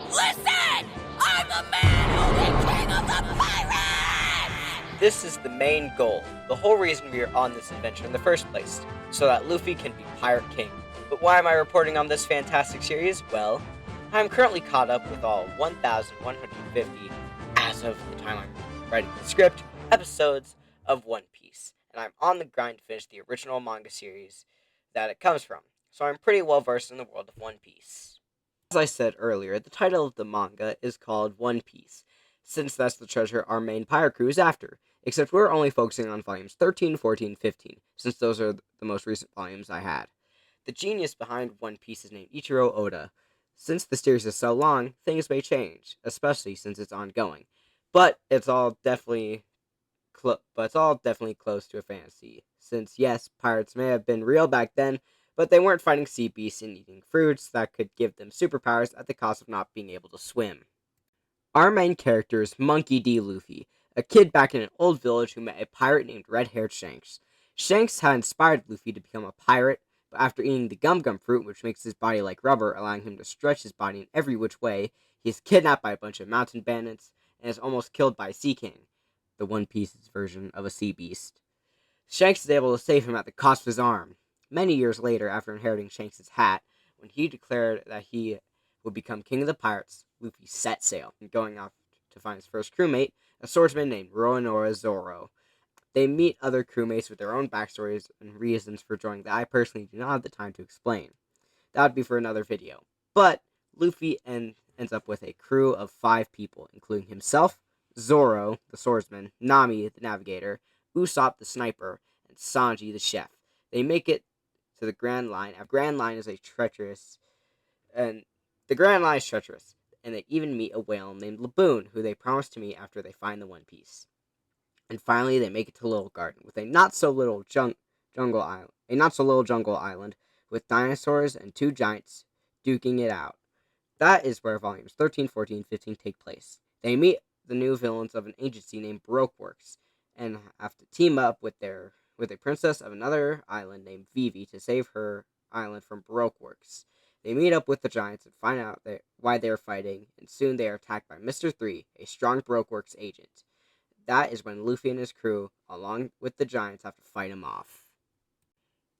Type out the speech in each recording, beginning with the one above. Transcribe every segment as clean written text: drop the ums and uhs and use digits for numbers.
Listen! I'm the man who the king of the pirates! This is the main goal, the whole reason we are on this adventure in the first place, so that Luffy can be Pirate King. But why am I reporting on this fantastic series? Well, I'm currently caught up with all 1,150, as of the time I'm writing the script, episodes of One Piece, and I'm on the grind to finish the original manga series that it comes from, so I'm pretty well versed in the world of One Piece. As I said earlier, the title of the manga is called One Piece, since that's the treasure our main pirate crew is after, except we're only focusing on volumes 13, 14, 15, since those are the most recent volumes I had. The genius behind One Piece is named Ichiro Oda. Since the series is so long, things may change, especially since it's ongoing. But it's all definitely close to a fantasy. Since yes, pirates may have been real back then, but they weren't fighting sea beasts and eating fruits that could give them superpowers at the cost of not being able to swim. Our main character is Monkey D. Luffy, a kid back in an old village who met a pirate named Red-Haired Shanks. Shanks had inspired Luffy to become a pirate, but after eating the gum gum fruit, which makes his body like rubber, allowing him to stretch his body in every which way, he is kidnapped by a bunch of mountain bandits and is almost killed by a Sea King, the One Piece's version of a sea beast. Shanks is able to save him at the cost of his arm. Many years later, after inheriting Shanks' hat, when he declared that he would become king of the pirates, Luffy set sail, going off to find his first crewmate, a swordsman named Roronoa Zoro. They meet other crewmates with their own backstories and reasons for joining that I personally do not have the time to explain. That would be for another video. But Luffy ends up with a crew of 5 people, including himself, Zoro, the swordsman, Nami, the navigator, Usopp, the sniper, and Sanji, the chef. They make it to the Grand Line. The Grand Line is and they even meet a whale named Laboon, who they promise to meet after they find the One Piece. And finally, they make it to Little Garden with a not so little jungle island with dinosaurs and 2 giants duking it out. That is where volumes 13, 14, 15 take place. They meet the new villains of an agency named Baroque Works and have to team up with a princess of another island named Vivi to save her island from Baroque Works. They meet up with the giants and find out why they are fighting, and soon they are attacked by Mr. 3, a strong Baroque Works agent. That is when Luffy and his crew, along with the giants, have to fight him off.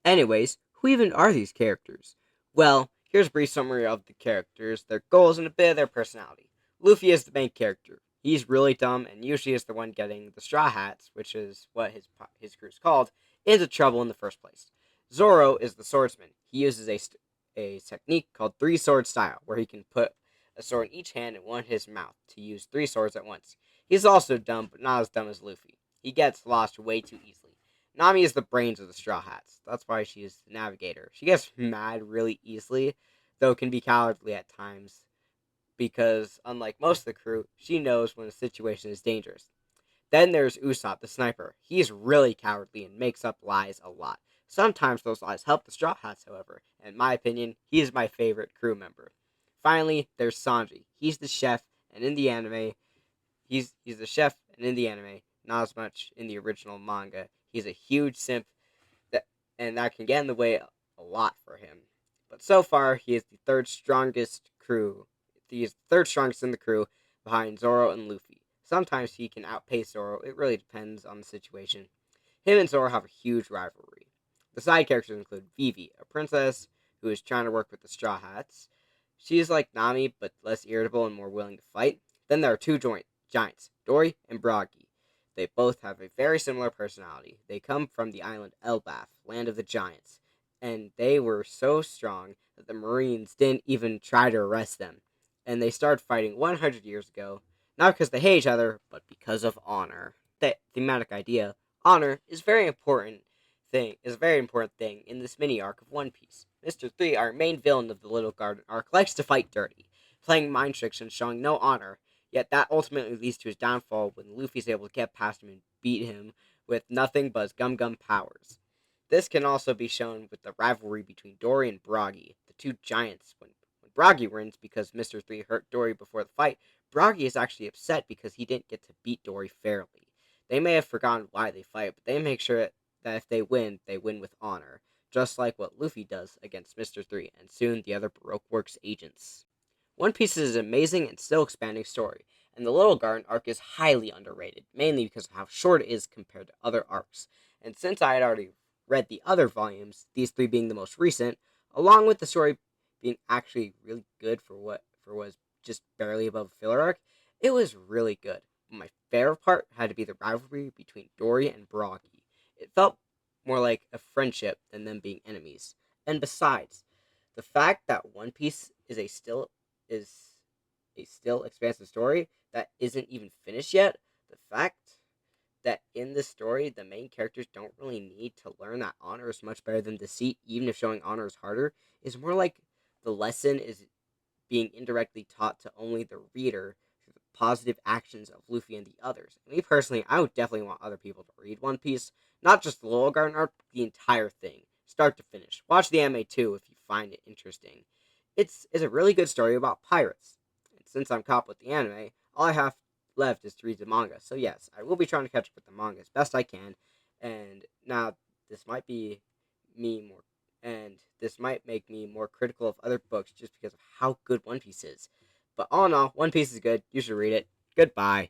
Anyways, who even are these characters? Well, here's a brief summary of the characters, their goals, and a bit of their personality. Luffy is the main character. He's really dumb and usually is the one getting the Straw Hats, which is what his crew is called, into trouble in the first place. Zoro is the swordsman. He uses a technique called 3-sword style, where he can put a sword in each hand and one in his mouth to use 3 swords at once. He's also dumb, but not as dumb as Luffy. He gets lost way too easily. Nami is the brains of the Straw Hats. That's why she is the navigator. She gets mad really easily, though can be cowardly at times, because unlike most of the crew, she knows when a situation is dangerous. Then there's Usopp, the sniper. He's really cowardly and makes up lies a lot. Sometimes those lies help the Straw Hats, however, and in my opinion, he is my favorite crew member. Finally, there's Sanji. He's the chef, and in the anime, not as much in the original manga. He's a huge simp, that can get in the way a lot for him. But so far, he is the third strongest in the crew, behind Zoro and Luffy. Sometimes he can outpace Zoro. It really depends on the situation. Him and Zoro have a huge rivalry. The side characters include Vivi, a princess who is trying to work with the Straw Hats. She is like Nami, but less irritable and more willing to fight. Then there are 2 giants, Dory and Bragi. They both have a very similar personality. They come from the island Elbaf, land of the giants, and they were so strong that the Marines didn't even try to arrest them. And they started fighting 100 years ago, not because they hate each other, but because of honor. The thematic idea, honor, is a very important thing in this mini arc of One Piece. Mr. 3, our main villain of the Little Garden arc, likes to fight dirty, playing mind tricks and showing no honor. Yet that ultimately leads to his downfall when Luffy's able to get past him and beat him with nothing but his Gum Gum powers. This can also be shown with the rivalry between Dory and Bragi, the 2 giants. When Bragi wins because Mr. 3 hurt Dory before the fight, Bragi is actually upset because he didn't get to beat Dory fairly. They may have forgotten why they fight, but they make sure that if they win with honor, just like what Luffy does against Mr. 3 and soon the other Baroque Works agents. One Piece is an amazing and still expanding story, and the Little Garden arc is highly underrated, mainly because of how short it is compared to other arcs. And since I had already read the other volumes, these three being the most recent, along with the story being actually really good for was just barely above a filler arc, it was really good. But my favorite part had to be the rivalry between Dory and Broggy. It felt more like a friendship than them being enemies. And besides, the fact that One Piece is a still expansive story that isn't even finished yet, the fact that in this story the main characters don't really need to learn that honor is much better than deceit, even if showing honor is harder, is more like the lesson is being indirectly taught to only the reader through the positive actions of Luffy and the others. And me personally, I would definitely want other people to read One Piece, not just the Little Garden arc, the entire thing, start to finish. Watch the anime too if you find it interesting. It's a really good story about pirates. And since I'm caught with the anime, all I have left is to read the manga. So yes, I will be trying to catch up with the manga as best I can. And now this might be me more and this might make me more critical of other books just because of how good One Piece is. But all in all, One Piece is good. You should read it. Goodbye.